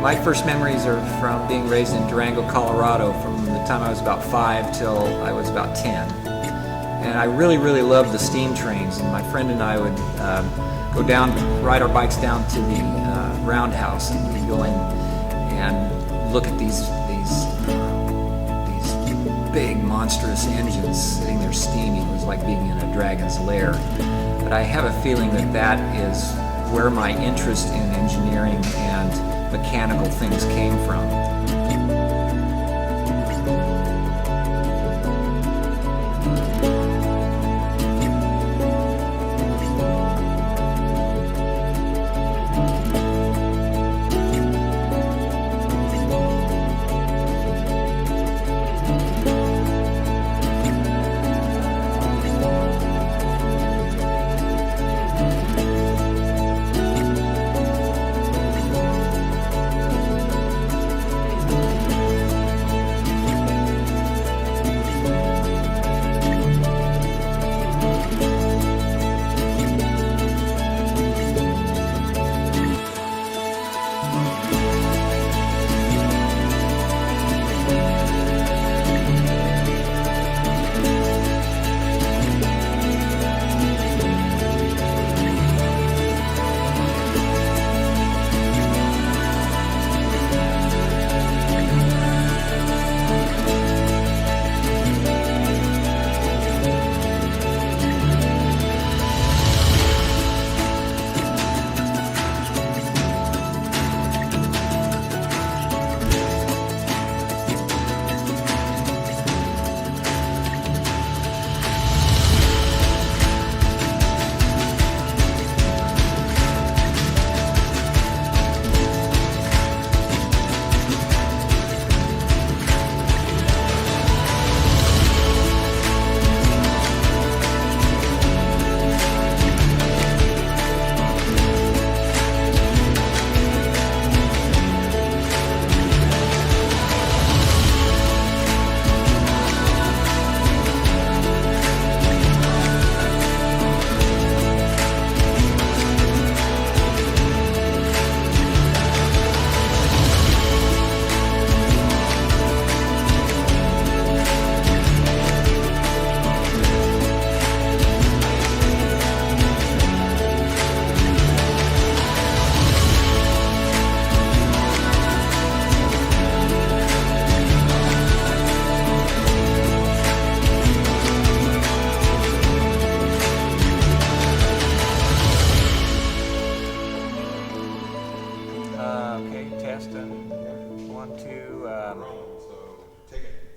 My first memories are from being raised in Durango, Colorado, from the time I was about 5 till I was about 10. And I really, really loved the steam trains, and my friend and I would go down, ride our bikes down to the roundhouse, and we'd go in and look at these big, monstrous engines sitting there steaming. It was like being in a dragon's lair. But I have a feeling that that is where my interest in engineering and mechanical things came from.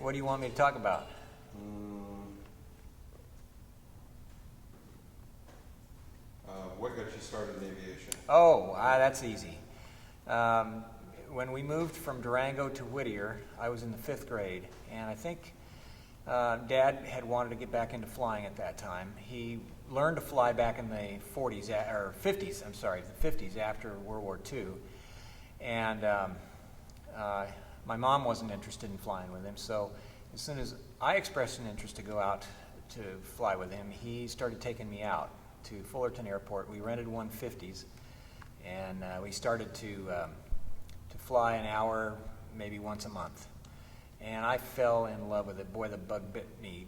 What do you want me to talk about? What got you started in aviation? Oh, that's easy. When we moved from Durango to Whittier, I was in the 5th grade, and I think Dad had wanted to get back into flying at that time. He learned to fly back in the 40s, or 50s, I'm sorry, the 50s after World War II. And my mom wasn't interested in flying with him, so as soon as I expressed an interest to go out to fly with him, he started taking me out to Fullerton Airport. We rented 150s, and we started to fly an hour, maybe once a month. And I fell in love with it. Boy, the bug bit me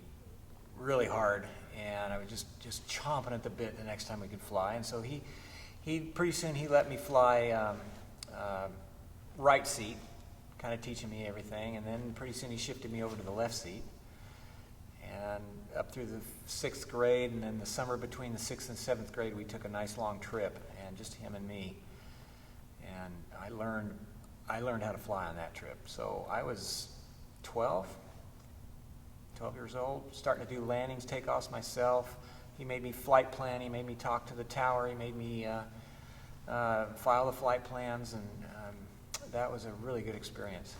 really hard, and I was just chomping at the bit the next time we could fly. And so he pretty soon he let me fly right seat, kind of teaching me everything, and then pretty soon he shifted me over to the left seat. And up through the 6th grade, and then the summer between the 6th and 7th grade, we took a nice long trip, and just him and me. And I learned how to fly on that trip. So I was 12 years old, starting to do landings, takeoffs myself. He made me flight plan. He made me talk to the tower. He made me file the flight plans, and that was a really good experience.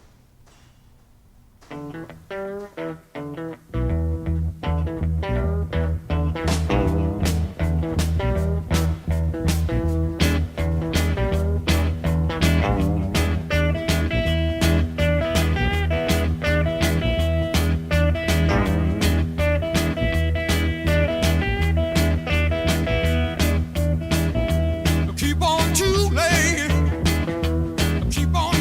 Keep on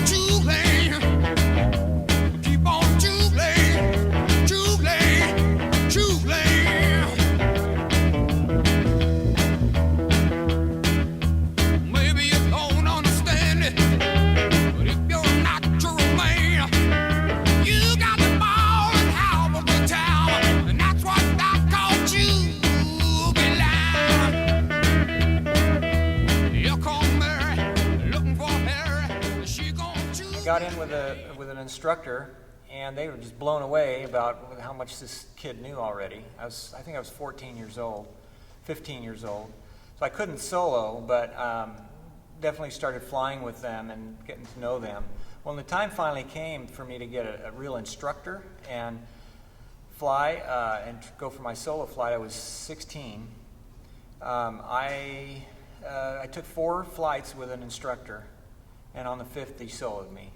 instructor, and they were just blown away about how much this kid knew already. I think I was 14 years old, 15 years old. So I couldn't solo, but definitely started flying with them and getting to know them. Well, the time finally came for me to get a real instructor and fly and go for my solo flight. I was 16. I took 4 flights with an instructor, and on the 5th he soloed me.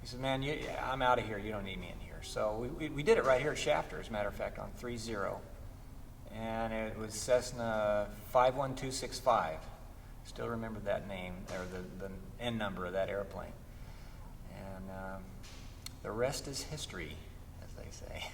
He said, "Man, I'm out of here. You don't need me in here." So we did it right here at Shafter, as a matter of fact, on 3-0. And it was Cessna 51265. Still remember that name, or the N number of that airplane. And the rest is history, as they say.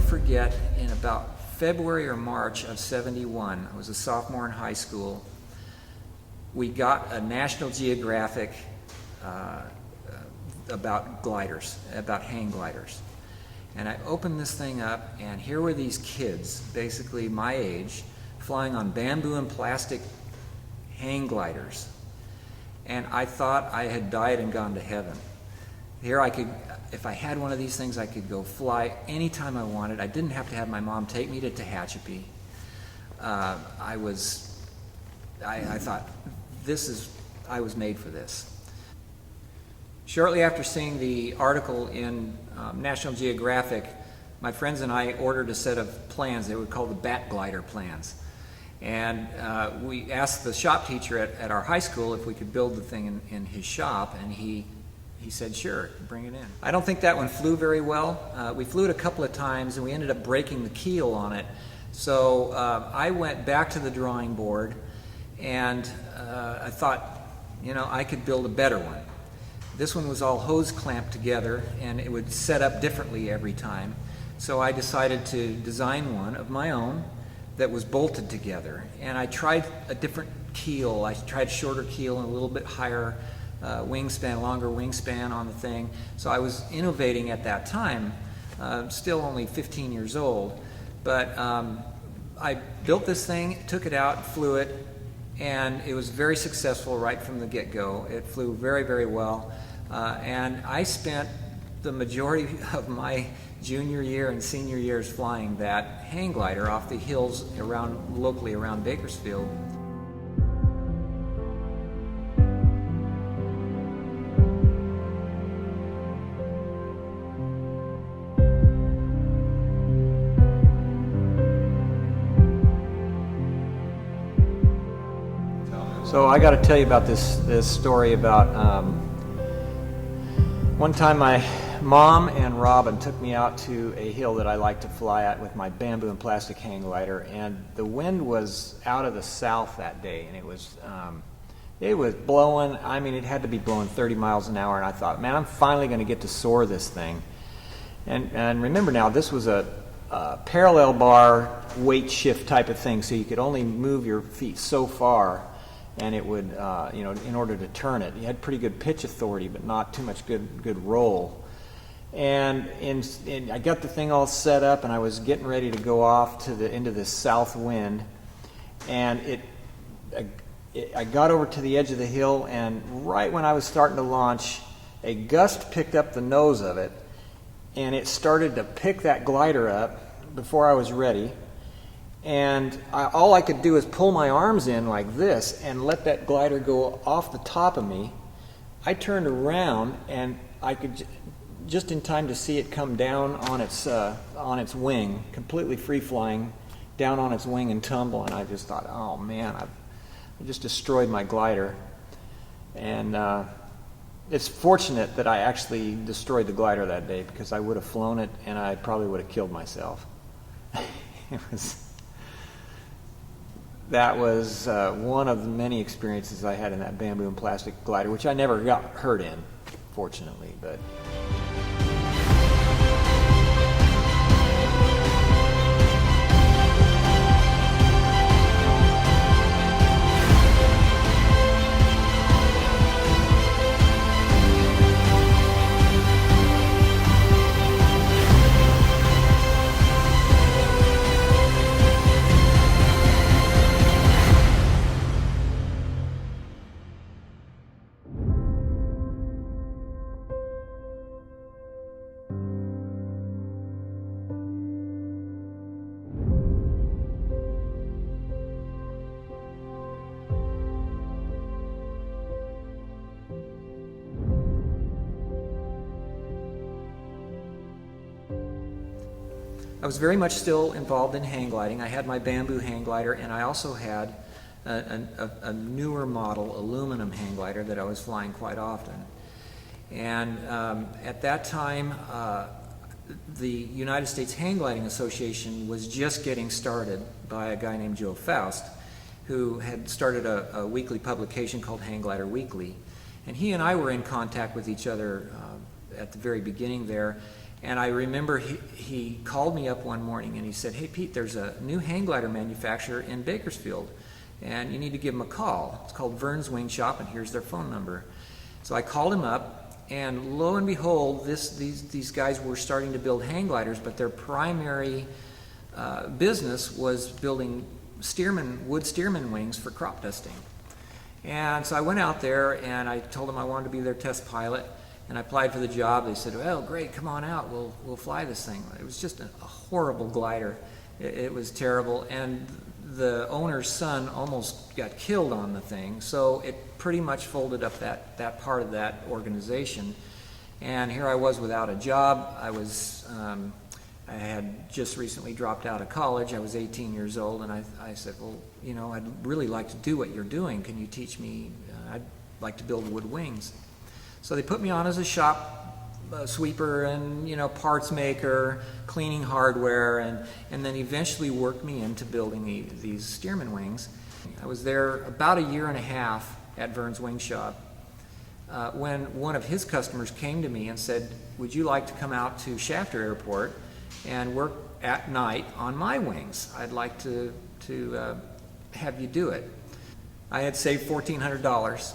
Forget, in about February or March of '71, I was a sophomore in high school, we got a National Geographic about gliders, about hang gliders. And I opened this thing up, and here were these kids, basically my age, flying on bamboo and plastic hang gliders. And I thought I had died and gone to heaven. Here I could, if I had one of these things, I could go fly anytime I wanted. I didn't have to have my mom take me to Tehachapi. I thought, I was made for this. Shortly after seeing the article in National Geographic, my friends and I ordered a set of plans. They were called the Bat Glider plans. And we asked the shop teacher at our high school if we could build the thing in his shop, and he said, "Sure, bring it in." I don't think that one flew very well. We flew it a couple of times, and we ended up breaking the keel on it. So I went back to the drawing board, and I thought, I could build a better one. This one was all hose clamped together, and it would set up differently every time. So I decided to design one of my own that was bolted together. And I tried a different keel. I tried shorter keel and a little bit higher wingspan, longer wingspan on the thing. So I was innovating at that time, still only 15 years old. But I built this thing, took it out, flew it, and it was very successful right from the get-go. It flew very, very well. And I spent the majority of my junior year and senior years flying that hang glider off the hills locally around Bakersfield. So I got to tell you about this story about one time my mom and Robin took me out to a hill that I like to fly at with my bamboo and plastic hang glider, and the wind was out of the south that day, and it was blowing. I mean, it had to be blowing 30 miles an hour, and I thought, man, I'm finally going to get to soar this thing. And remember now, this was a parallel bar weight shift type of thing, so you could only move your feet so far, and it would, in order to turn it. You had pretty good pitch authority, but not too much good roll. And I got the thing all set up, and I was getting ready to go off into this south wind, and I got over to the edge of the hill, and right when I was starting to launch, a gust picked up the nose of it, and it started to pick that glider up before I was ready. And all I could do is pull my arms in like this and let that glider go off the top of me. I turned around, and I could just in time to see it come down on its wing, completely free flying, down on its wing and tumble. And I just thought, oh man, It just destroyed my glider. And it's fortunate that I actually destroyed the glider that day, because I would have flown it and I probably would have killed myself. That was one of the many experiences I had in that bamboo and plastic glider, which I never got hurt in, fortunately. But I was very much still involved in hang gliding. I had my bamboo hang glider, and I also had a newer model aluminum hang glider that I was flying quite often. And at that time, the United States Hang Gliding Association was just getting started by a guy named Joe Faust, who had started a weekly publication called Hang Glider Weekly. And he and I were in contact with each other at the very beginning there. And I remember he called me up one morning and he said, "Hey Pete, there's a new hang glider manufacturer in Bakersfield, and you need to give them a call. It's called Vern's Wing Shop, and here's their phone number." So I called him up, and lo and behold, these guys were starting to build hang gliders, but their primary business was building wood steerman wings for crop dusting. And so I went out there and I told them I wanted to be their test pilot. And I applied for the job. They said, "Well, great, come on out. We'll fly this thing." It was just a horrible glider. It was terrible, and the owner's son almost got killed on the thing. So it pretty much folded up that part of that organization. And here I was without a job. I had just recently dropped out of college. I was 18 years old, and I said, "Well, I'd really like to do what you're doing. Can you teach me? I'd like to build wood wings." So they put me on as a shop sweeper and parts maker, cleaning hardware, and then eventually worked me into building these steerman wings. I was there about a year and a half at Vern's Wing Shop when one of his customers came to me and said, "Would you like to come out to Shafter Airport and work at night on my wings? I'd like to have you do it." I had saved $1,400,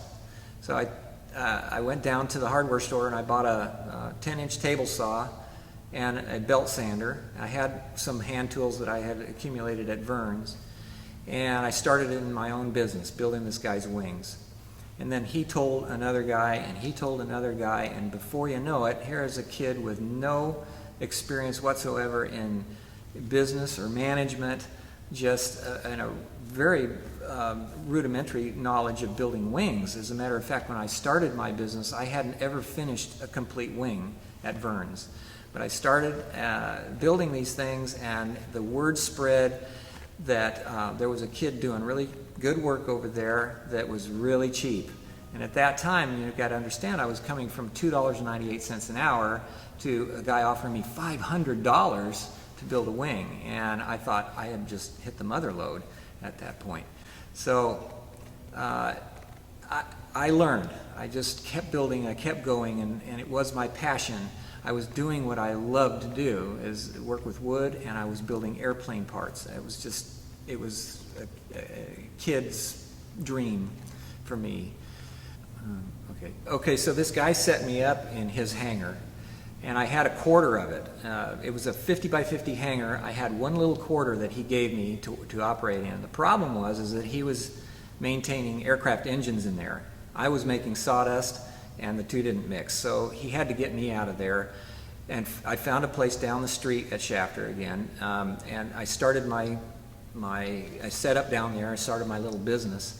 so I went down to the hardware store and I bought a 10-inch table saw and a belt sander. I had some hand tools that I had accumulated at Vern's, and I started in my own business, building this guy's wings. And then he told another guy, and he told another guy, and before you know it, here is a kid with no experience whatsoever in business or management, just in a very rudimentary knowledge of building wings. As a matter of fact, when I started my business, I hadn't ever finished a complete wing at Vern's. But I started building these things, and the word spread that there was a kid doing really good work over there that was really cheap. And at that time, you've got to understand, I was coming from $2.98 an hour to a guy offering me $500 to build a wing. And I thought I had just hit the mother lode at that point. So I learned. I just kept building, I kept going, and it was my passion. I was doing what I loved to do, is work with wood, and I was building airplane parts. It was a kid's dream for me. Okay, so this guy set me up in his hangar, and I had a quarter of it. It was a 50 by 50 hangar. I had one little quarter that he gave me to operate in. The problem was that he was maintaining aircraft engines in there. I was making sawdust, and the two didn't mix. So he had to get me out of there. And I found a place down the street at Shafter again, and I started I set up down there. I started my little business.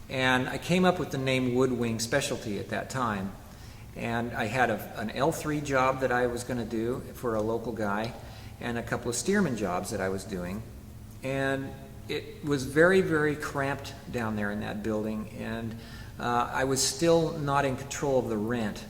And I came up with the name Wood Wing Specialty at that time. And I had an L3 job that I was going to do for a local guy, and a couple of steerman jobs that I was doing. And it was very, very cramped down there in that building, and I was still not in control of the rent.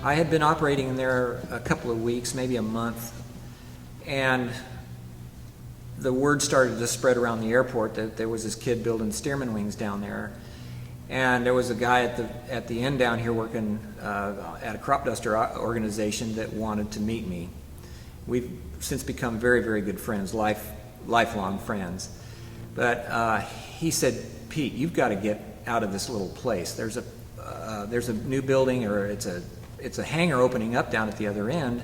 I had been operating in there a couple of weeks, maybe a month, and the word started to spread around the airport that there was this kid building Stearman wings down there. And there was a guy at the end down here working at a crop duster organization that wanted to meet me. We've since become very, very good friends, lifelong friends. But he said, "Pete, you've got to get out of this little place. There's a new building, or it's a hangar opening up down at the other end.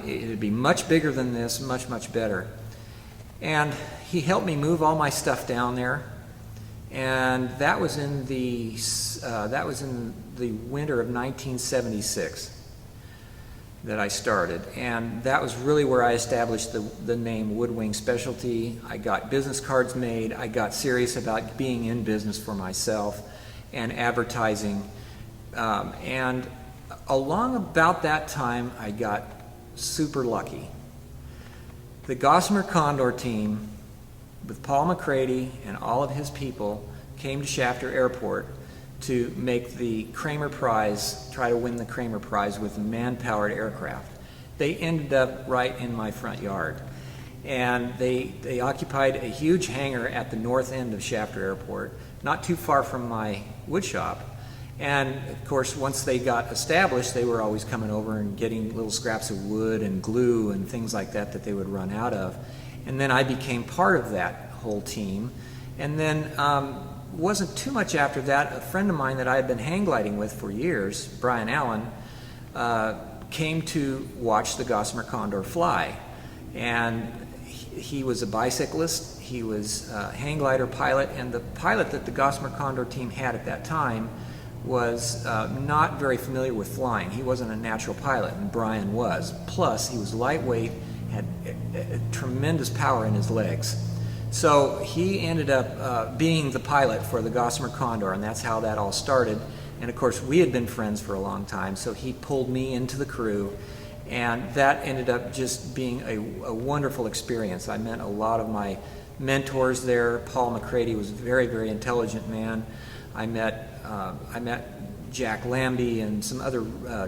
It'd be much bigger than this, much, much better." And he helped me move all my stuff down there. And that was in the winter of 1976 that I started, and that was really where I established the name Woodwing Specialty. I got business cards made. I got serious about being in business for myself and advertising, and along about that time I got super lucky. The Gossamer Condor team with Paul McCready and all of his people came to Shafter Airport to make the Kramer Prize, try to win the Kramer Prize with man-powered aircraft. They ended up right in my front yard. And they occupied a huge hangar at the north end of Shafter Airport, not too far from my wood shop. And of course, once they got established, they were always coming over and getting little scraps of wood and glue and things like that that they would run out of. And then I became part of that whole team. And then wasn't too much after that, a friend of mine that I had been hang gliding with for years, Brian Allen, came to watch the Gossamer Condor fly. And he was a bicyclist, he was a hang glider pilot, and the pilot that the Gossamer Condor team had at that time was not very familiar with flying. He wasn't a natural pilot, and Brian was. Plus, he was lightweight, had tremendous power in his legs. So he ended up being the pilot for the Gossamer Condor, and that's how that all started. And of course, we had been friends for a long time, so he pulled me into the crew, and that ended up just being a wonderful experience. I met a lot of my mentors there. Paul McCready was a very, very intelligent man. I met Jack Lambie and some other,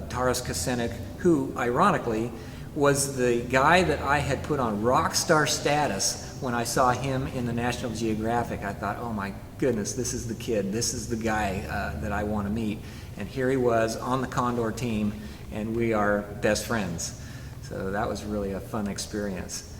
Taras Kasenik, who, ironically, was the guy that I had put on rock star status when I saw him in the National Geographic. I thought, oh my goodness, this is the kid, this is the guy that I want to meet. And here he was on the Condor team, and we are best friends. So that was really a fun experience.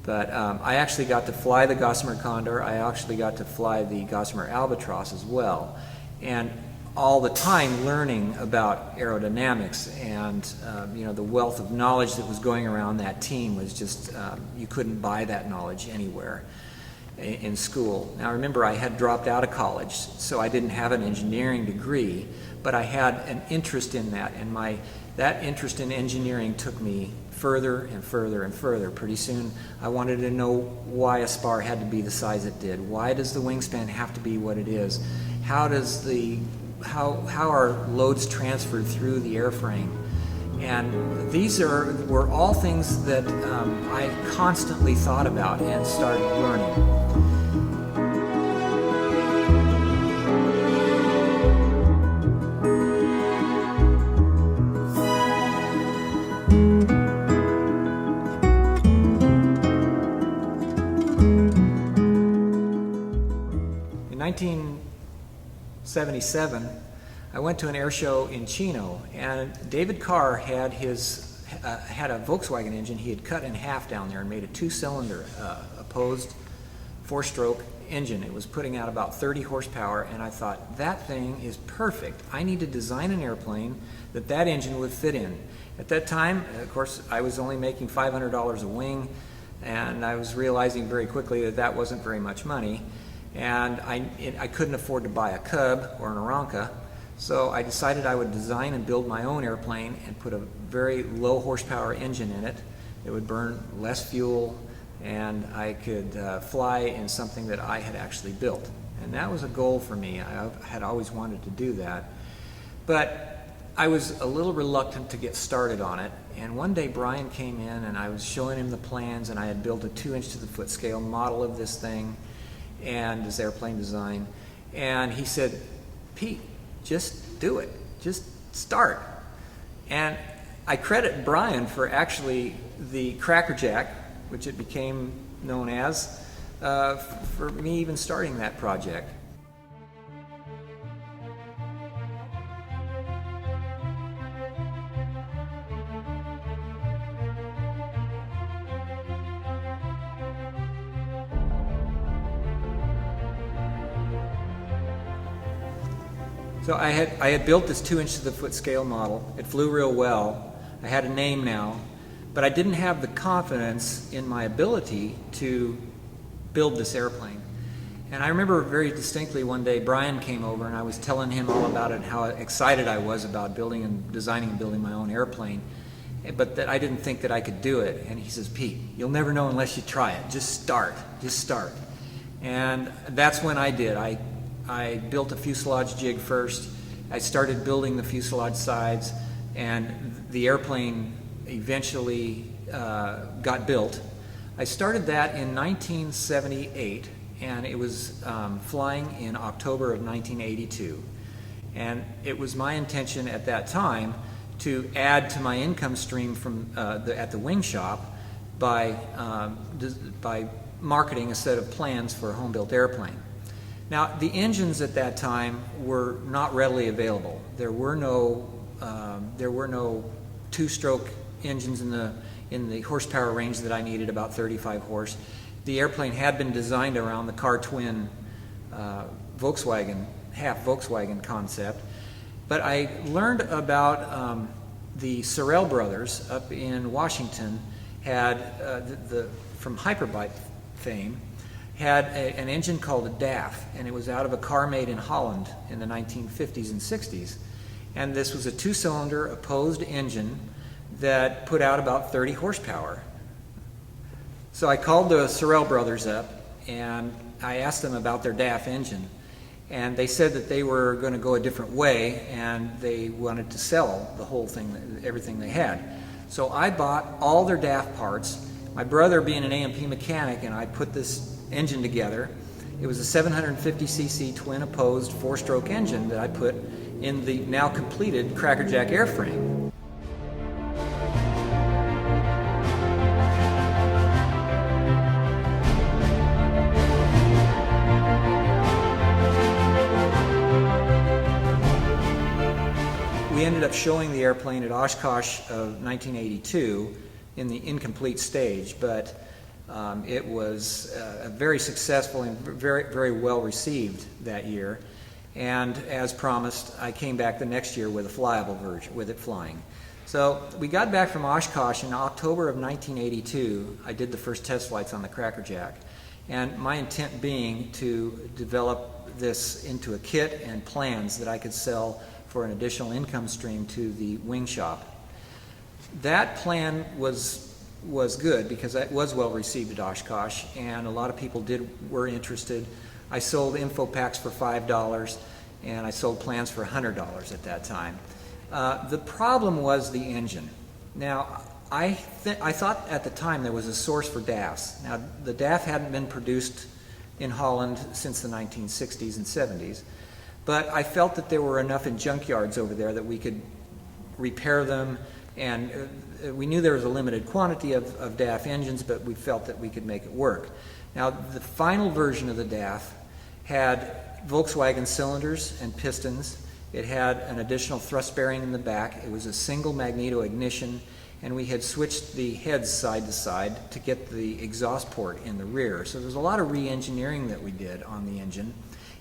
But I actually got to fly the Gossamer Condor. I actually got to fly the Gossamer Albatross as well. And all the time learning about aerodynamics, and the wealth of knowledge that was going around that team was just, you couldn't buy that knowledge anywhere in school. Now remember, I had dropped out of college, so I didn't have an engineering degree, but I had an interest in that, and that interest in engineering took me further and further and further. Pretty soon I wanted to know why a spar had to be the size it did. Why does the wingspan have to be what it is? How are loads transferred through the airframe? And these were all things that I constantly thought about and started learning. In 1977, I went to an air show in Chino, and David Carr had had a Volkswagen engine he had cut in half down there and made a two-cylinder opposed four-stroke engine. It was putting out about 30 horsepower, and I thought, that thing is perfect. I need to design an airplane that engine would fit in. At that time, of course, I was only making $500 a wing, and I was realizing very quickly that wasn't very much money, and I couldn't afford to buy a Cub or an Aranca. So I decided I would design and build my own airplane and put a very low horsepower engine in it. It would burn less fuel, and I could fly in something that I had actually built. And that was a goal for me. I had always wanted to do that. But I was a little reluctant to get started on it. And one day Brian came in, and I was showing him the plans, and I had built a 2-inch to the foot scale model of this thing and this airplane design. And he said, "Pete, just do it. Just start." And I credit Brian for actually the Cracker Jack, which it became known as, for me even starting that project. So I had built this 2-inch to the foot scale model. It flew real well. I had a name now, but I didn't have the confidence in my ability to build this airplane. And I remember very distinctly one day Brian came over, and I was telling him all about it and how excited I was about building and designing and building my own airplane, but that I didn't think that I could do it. And he says, "Pete, you'll never know unless you try it. Just start. Just start." And that's when I did. I built a fuselage jig first. I started building the fuselage sides, and the airplane eventually got built. I started that in 1978, and it was flying in October of 1982. And it was my intention at that time to add to my income stream from at the wing shop by marketing a set of plans for a home-built airplane. Now, the engines at that time were not readily available. There were no two-stroke engines in the horsepower range that I needed, about 35 horse. The airplane had been designed around the car twin Volkswagen, half Volkswagen concept. But I learned about the Sorrell brothers up in Washington had from Hyperbike fame, had an engine called a DAF, and it was out of a car made in Holland in the 1950s and 60s. And this was a two-cylinder opposed engine that put out about 30 horsepower. So I called the Sorrell brothers up, and I asked them about their DAF engine. And they said that they were going to go a different way, and they wanted to sell the whole thing, everything they had. So I bought all their DAF parts. My brother, being an A&P mechanic, and I put this engine together. It was a 750cc twin opposed 4-stroke engine that I put in the now completed Cracker Jack airframe. We ended up showing the airplane at Oshkosh of 1982 in the incomplete stage, but it was very successful and very, very well received that year. And as promised, I came back the next year with a flyable version, with it flying. So we got back from Oshkosh in October of 1982. I did the first test flights on the Cracker Jack. And my intent being to develop this into a kit and plans that I could sell for an additional income stream to the wing shop. That plan was good because it was well received at Oshkosh, and a lot of people were interested. I sold info packs for $5, and I sold plans for $100 at that time. The problem was the engine. Now, I thought at the time there was a source for DAFs. Now, the DAF hadn't been produced in Holland since the 1960s and 70s, but I felt that there were enough in junkyards over there that we could repair them, and we knew there was a limited quantity of DAF engines, but we felt that we could make it work. Now, the final version of the DAF had Volkswagen cylinders and pistons. It had an additional thrust bearing in the back. It was a single magneto ignition, and we had switched the heads side to side to get the exhaust port in the rear. So there's a lot of re-engineering that we did on the engine.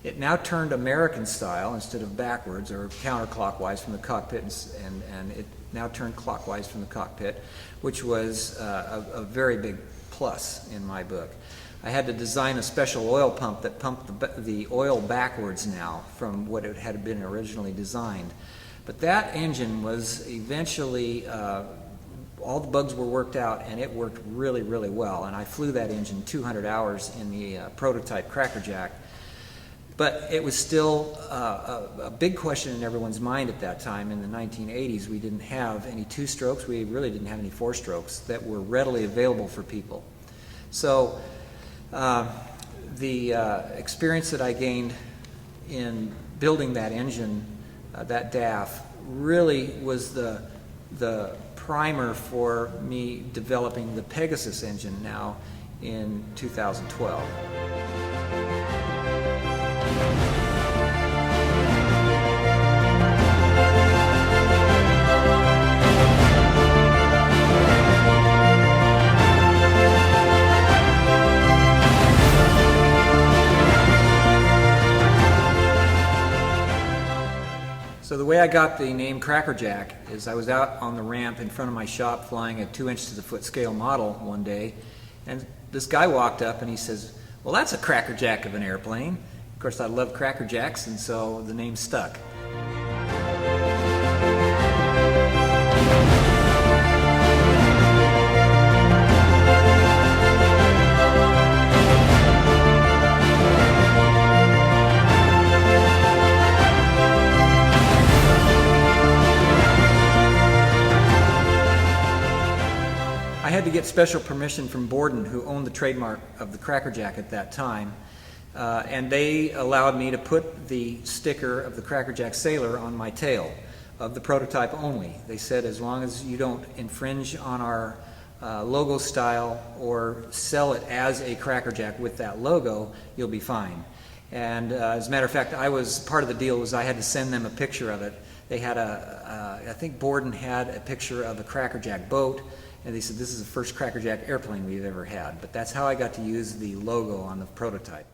It now turned American style instead of backwards or counterclockwise from the cockpit, and it now turned clockwise from the cockpit, which was a very big plus in my book. I had to design a special oil pump that pumped the oil backwards now from what it had been originally designed. But that engine was eventually, all the bugs were worked out, and it worked really, really well. And I flew that engine 200 hours in the prototype Cracker Jack. But it was still a big question in everyone's mind at that time. In the 1980s, we didn't have any two-strokes. We really didn't have any four-strokes that were readily available for people. So the experience that I gained in building that engine, that DAF, really was the primer for me developing the Pegasus engine now in 2012. So the way I got the name Cracker Jack is I was out on the ramp in front of my shop flying a 2-inch-to-the-foot scale model one day, and this guy walked up and he says, "Well, that's a Cracker Jack of an airplane." Of course, I love Cracker Jacks, and so the name stuck. I had to get special permission from Borden, who owned the trademark of the Cracker Jack at that time, and they allowed me to put the sticker of the Cracker Jack sailor on my tail of the prototype only. They said as long as you don't infringe on our logo style or sell it as a Cracker Jack with that logo, you'll be fine. And as a matter of fact, part of the deal was I had to send them a picture of it. They had I think Borden had a picture of a Cracker Jack boat, and they said this is the first Cracker Jack airplane we've ever had. But that's how I got to use the logo on the prototype.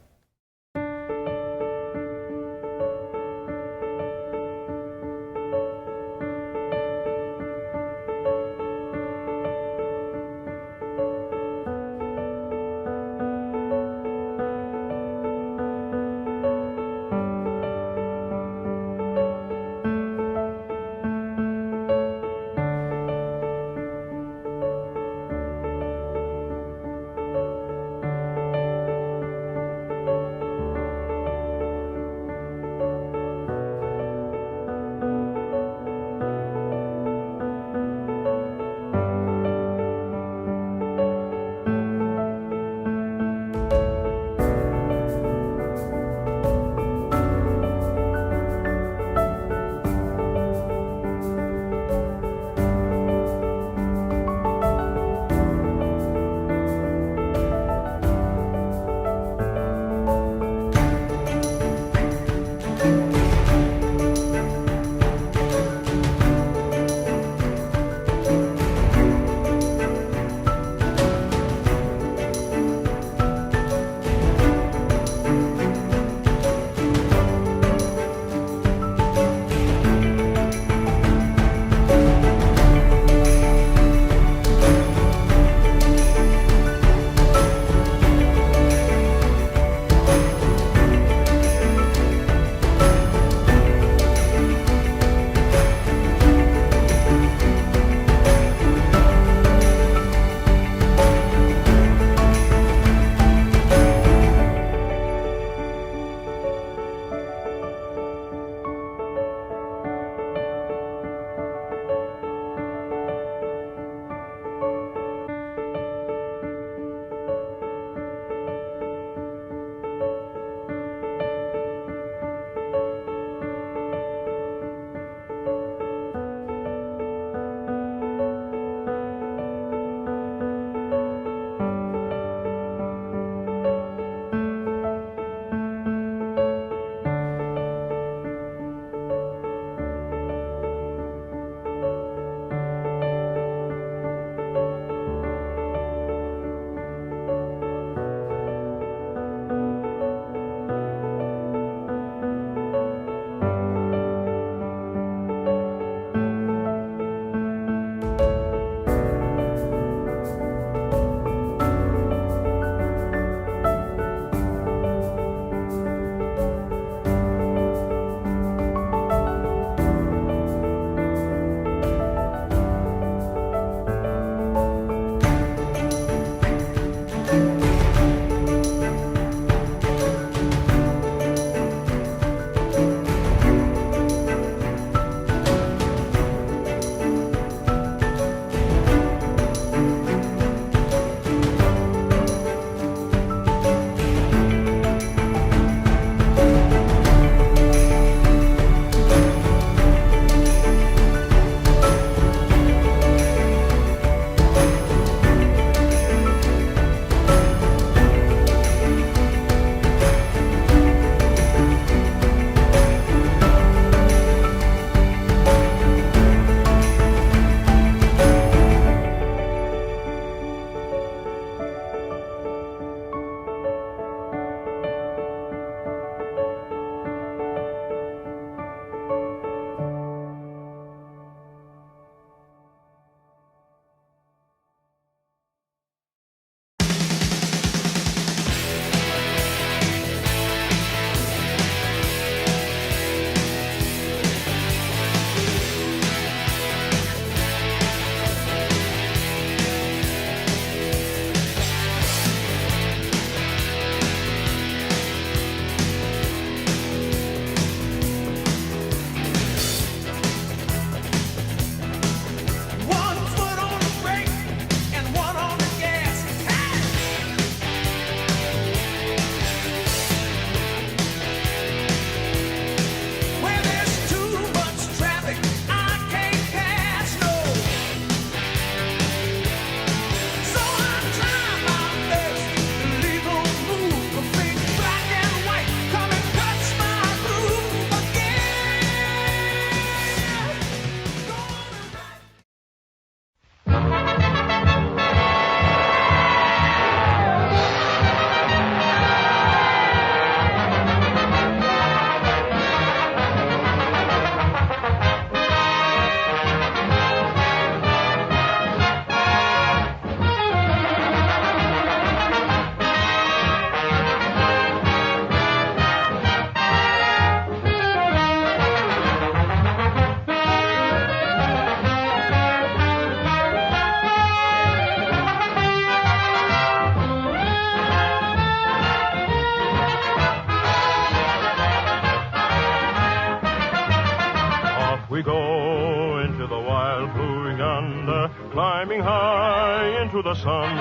climbing high into the sun.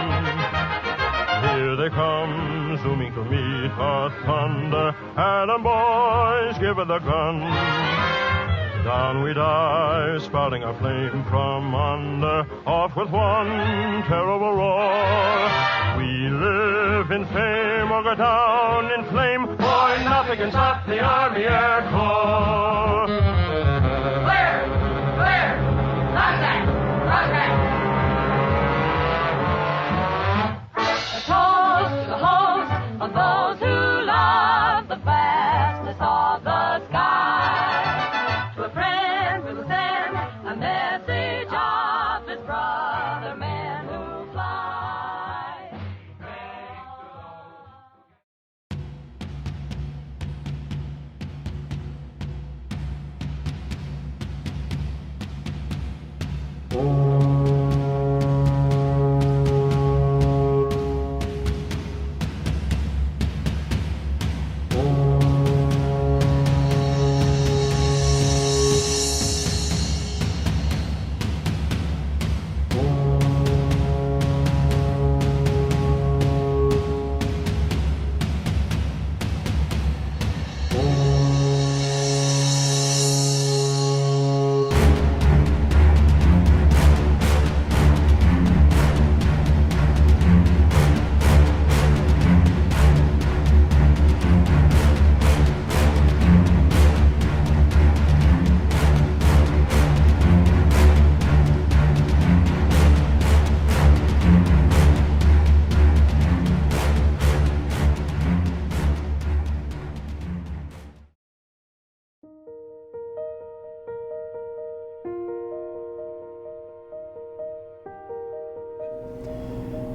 Here they come, zooming to meet the thunder. Adam boys, give it the gun. Down we dive, spouting a flame from under. Off with one terrible roar. We live in fame or go down in flame. Boy, nothing can stop the Army Air Corps. Clear! Clear! Contact! Contact! A toast to the host of those who love the vastness of the sky. To a friend we will send a message of his brother men who fly.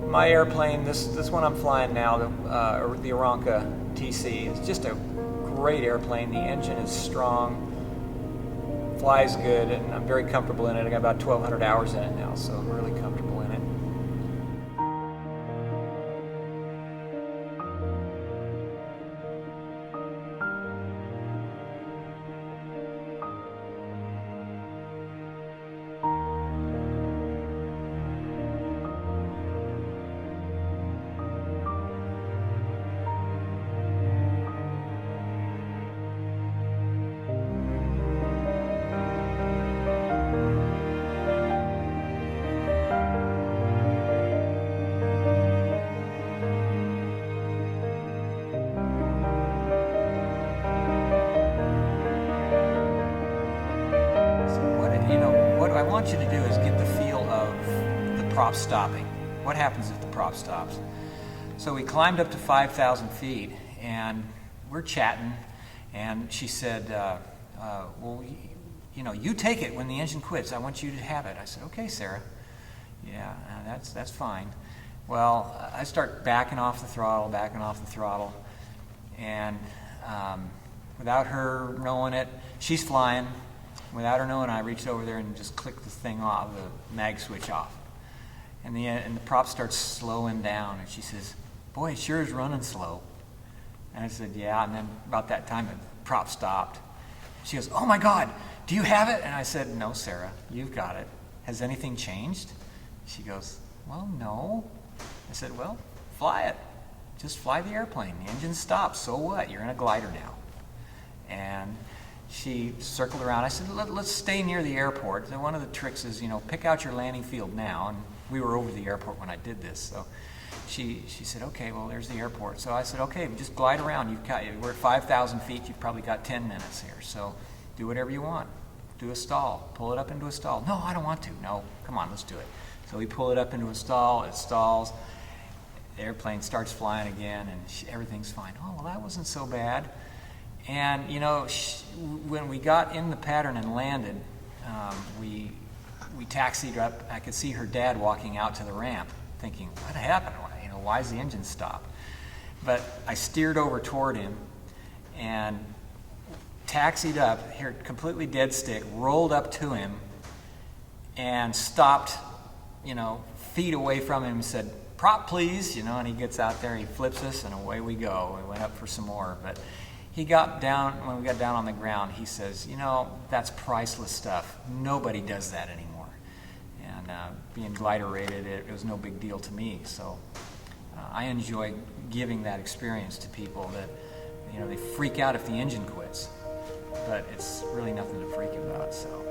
My airplane, this one I'm flying now, the Aranca TC, is just a great airplane. The engine is strong, flies good, and I'm very comfortable in it. I got about 1,200 hours in it now, so I'm really comfortable in it. What I want you to do is get the feel of the prop stopping. What happens if the prop stops? So we climbed up to 5,000 feet, and we're chatting, and she said, well, you take it when the engine quits. I want you to have it. I said, okay, Sarah. Yeah, that's fine. Well, I start backing off the throttle, and without her knowing it, she's flying. Without her knowing, I reached over there and just clicked the thing off, the mag switch off. And the prop starts slowing down, and she says, boy, it sure is running slow. And I said, yeah, and then about that time, the prop stopped. She goes, oh my God, do you have it? And I said, no, Sarah, you've got it. Has anything changed? She goes, well, no. I said, well, fly it. Just fly the airplane. The engine stops, so what? You're in a glider now. And she circled around. I said, let's stay near the airport. So one of the tricks is, pick out your landing field now. And we were over the airport when I did this. So she said, okay, well, there's the airport. So I said, okay, just glide around. We're at 5,000 feet. You've probably got 10 minutes here. So do whatever you want. Do a stall. Pull it up into a stall. No, I don't want to. No, come on, let's do it. So we pull it up into a stall. It stalls. The airplane starts flying again, and everything's fine. Oh, well, that wasn't so bad. And, when we got in the pattern and landed, we taxied up. I could see her dad walking out to the ramp, thinking, what happened? Why is the engine stopped? But I steered over toward him and taxied up, here completely dead stick, rolled up to him and stopped, feet away from him and said, prop please, and he gets out there, he flips us, and away we go. We went up for some more, but he got down, when we got down on the ground, he says, that's priceless stuff. Nobody does that anymore. And being glider rated, it was no big deal to me. So I enjoy giving that experience to people that, you know, they freak out if the engine quits, but it's really nothing to freak about. So.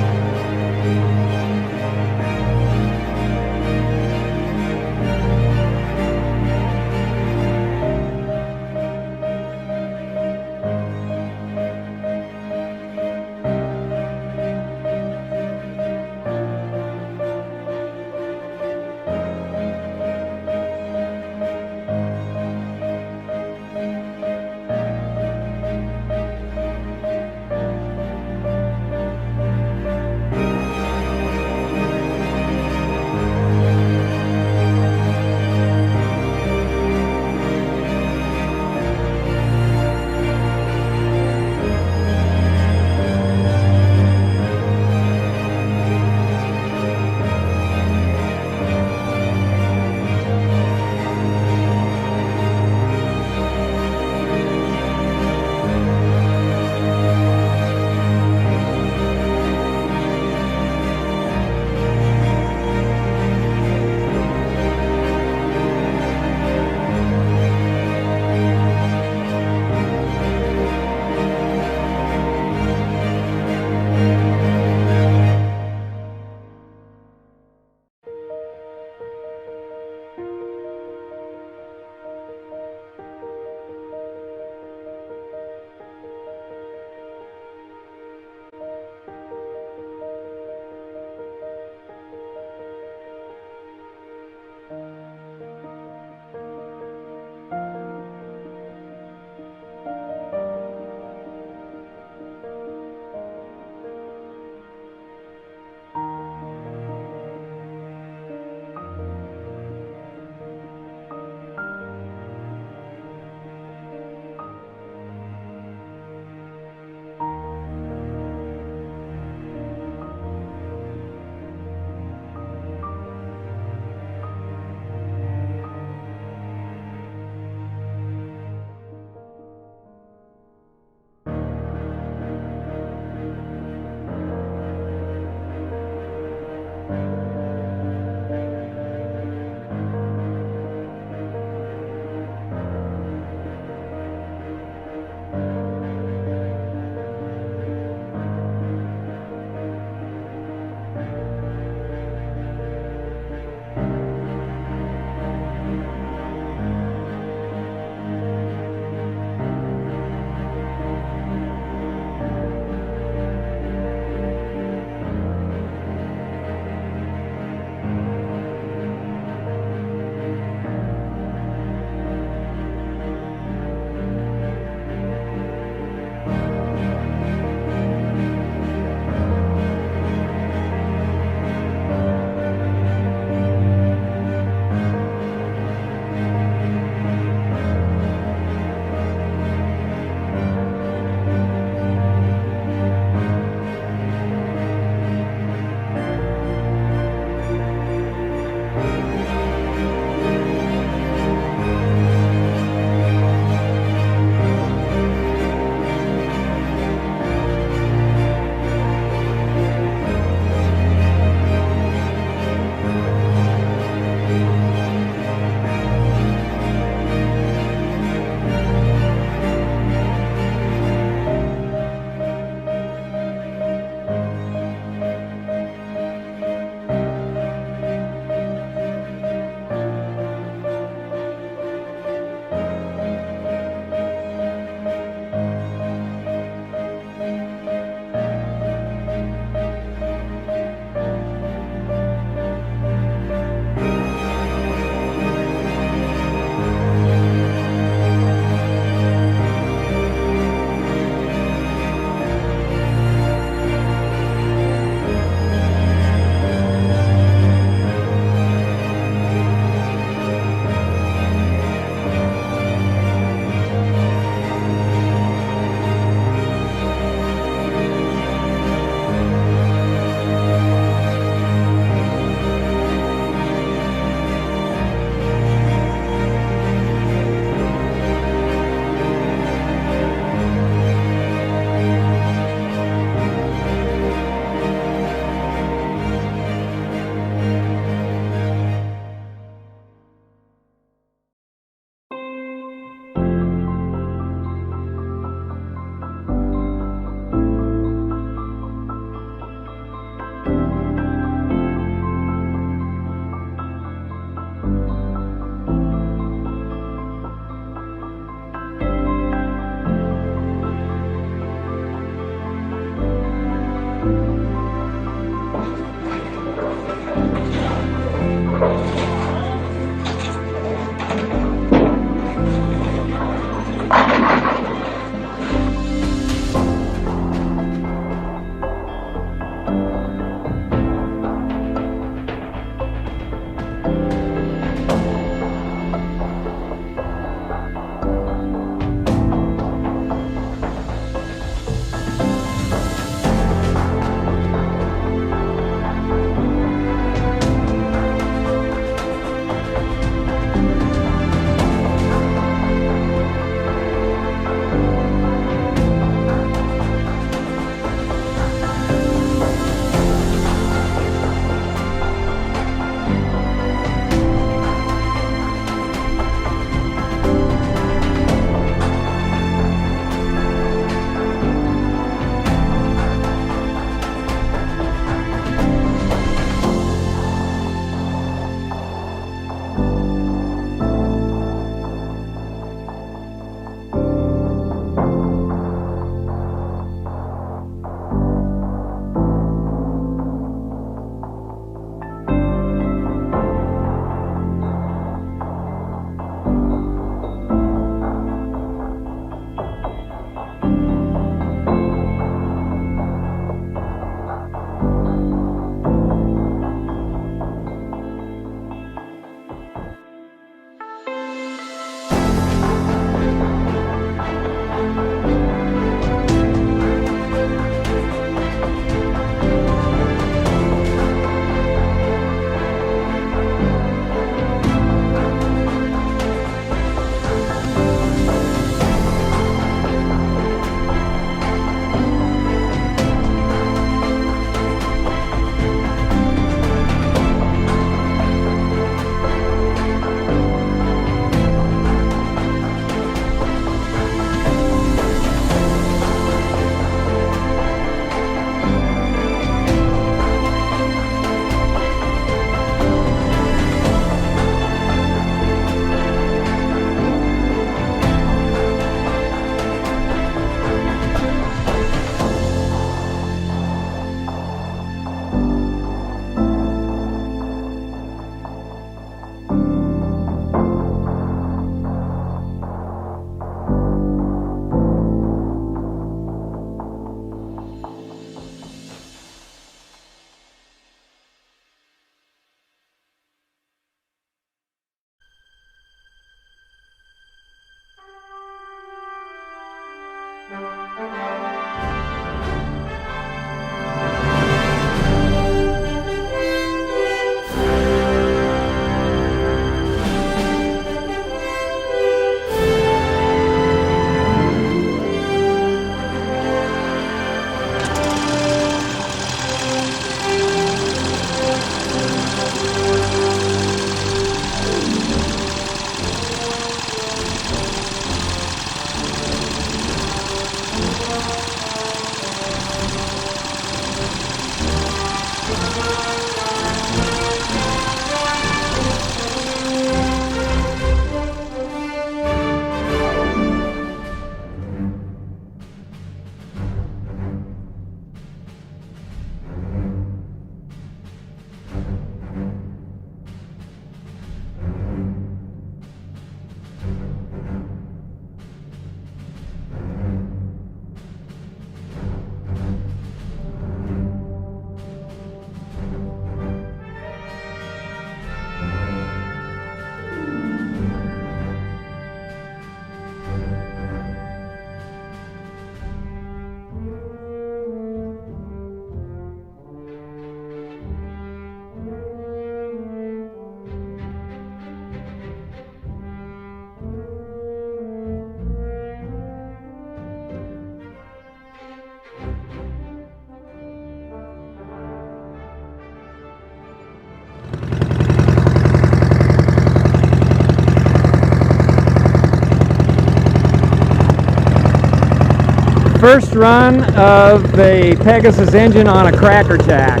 First run of the Pegasus engine on a Cracker Jack.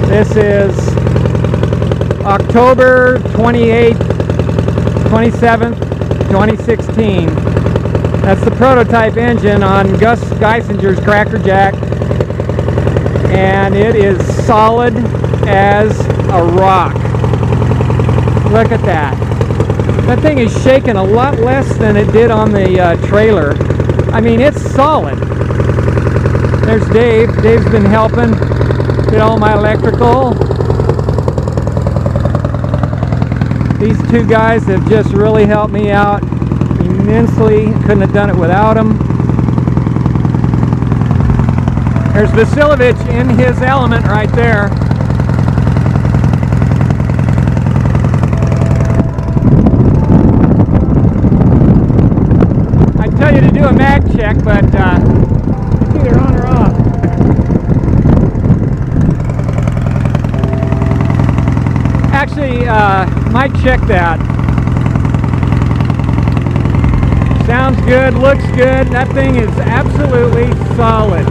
This is October 28th, 27th, 2016. That's the prototype engine on Gus Geisinger's Cracker Jack, and it is solid as a rock. Look at that. That thing is shaking a lot less than it did on the trailer. I mean, it's solid. There's Dave. Dave's been helping get all my electrical. These two guys have just really helped me out immensely. Couldn't have done it without them. There's Vasilovich in his element right there. I'd tell you to do a mag check, but it's either on or off. Actually, might check that. Sounds good, looks good. That thing is absolutely solid.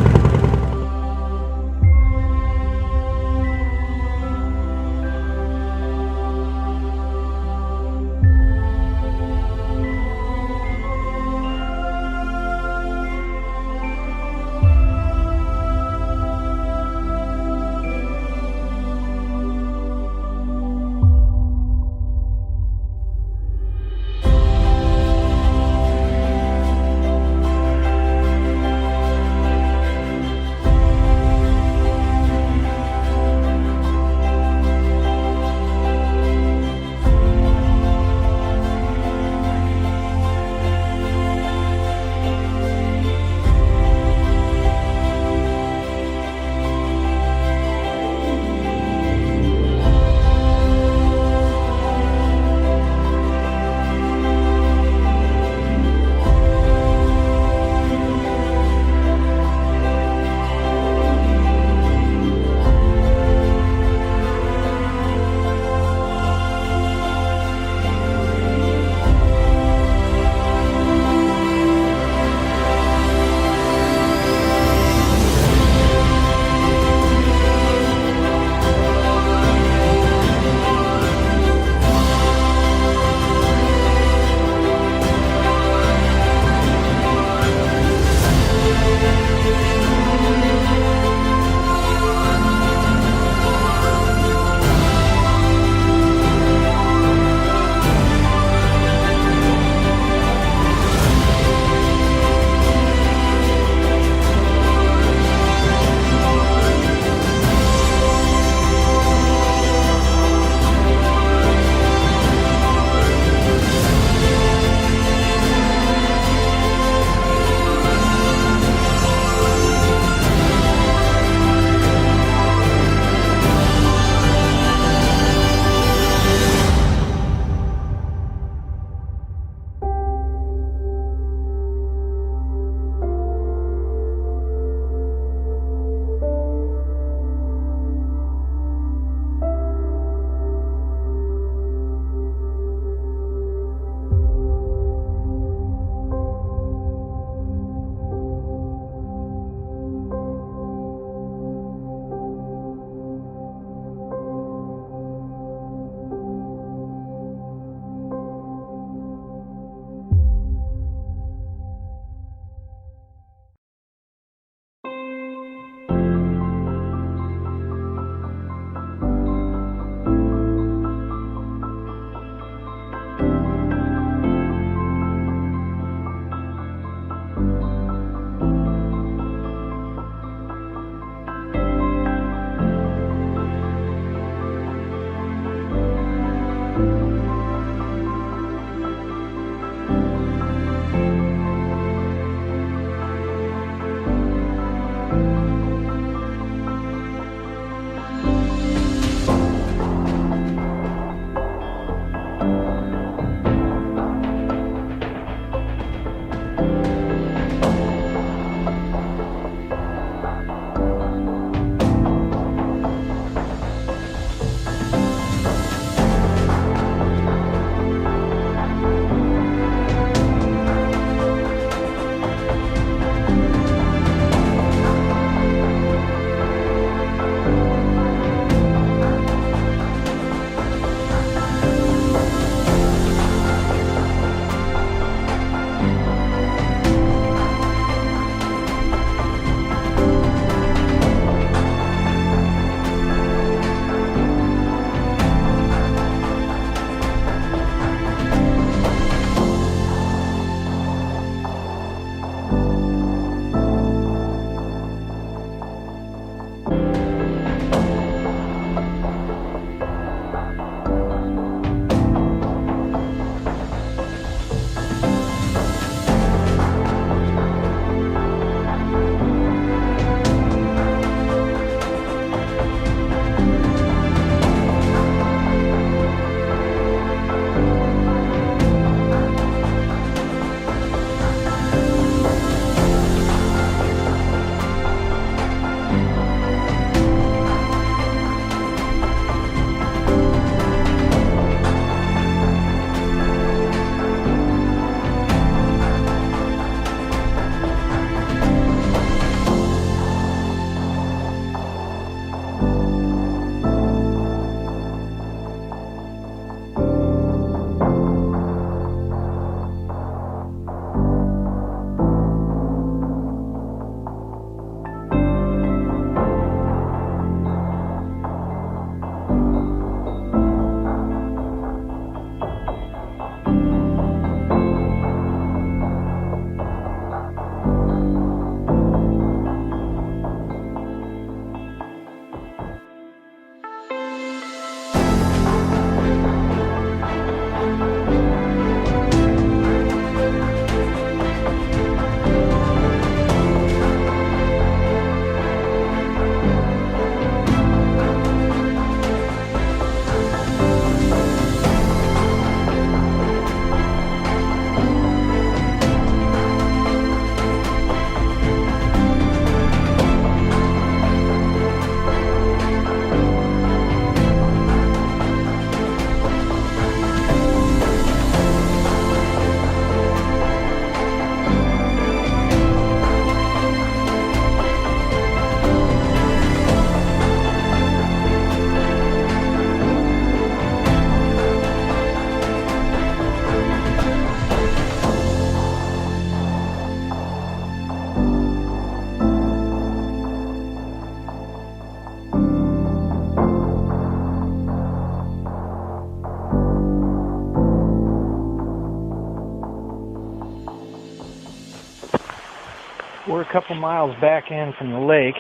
We're a couple miles back in from the lake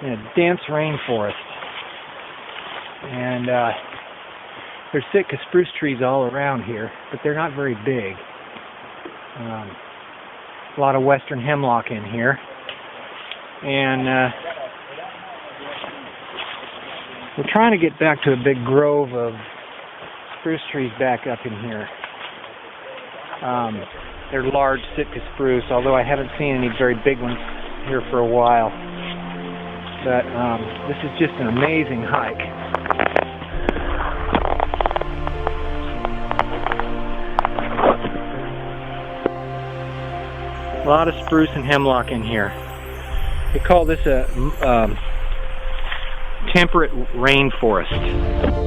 in a dense rainforest. And there's Sitka spruce trees all around here, but they're not very big. A lot of western hemlock in here. And we're trying to get back to a big grove of spruce trees back up in here. They're large Sitka spruce, although I haven't seen any very big ones here for a while. But this is just an amazing hike. A lot of spruce and hemlock in here. They call this a temperate rainforest.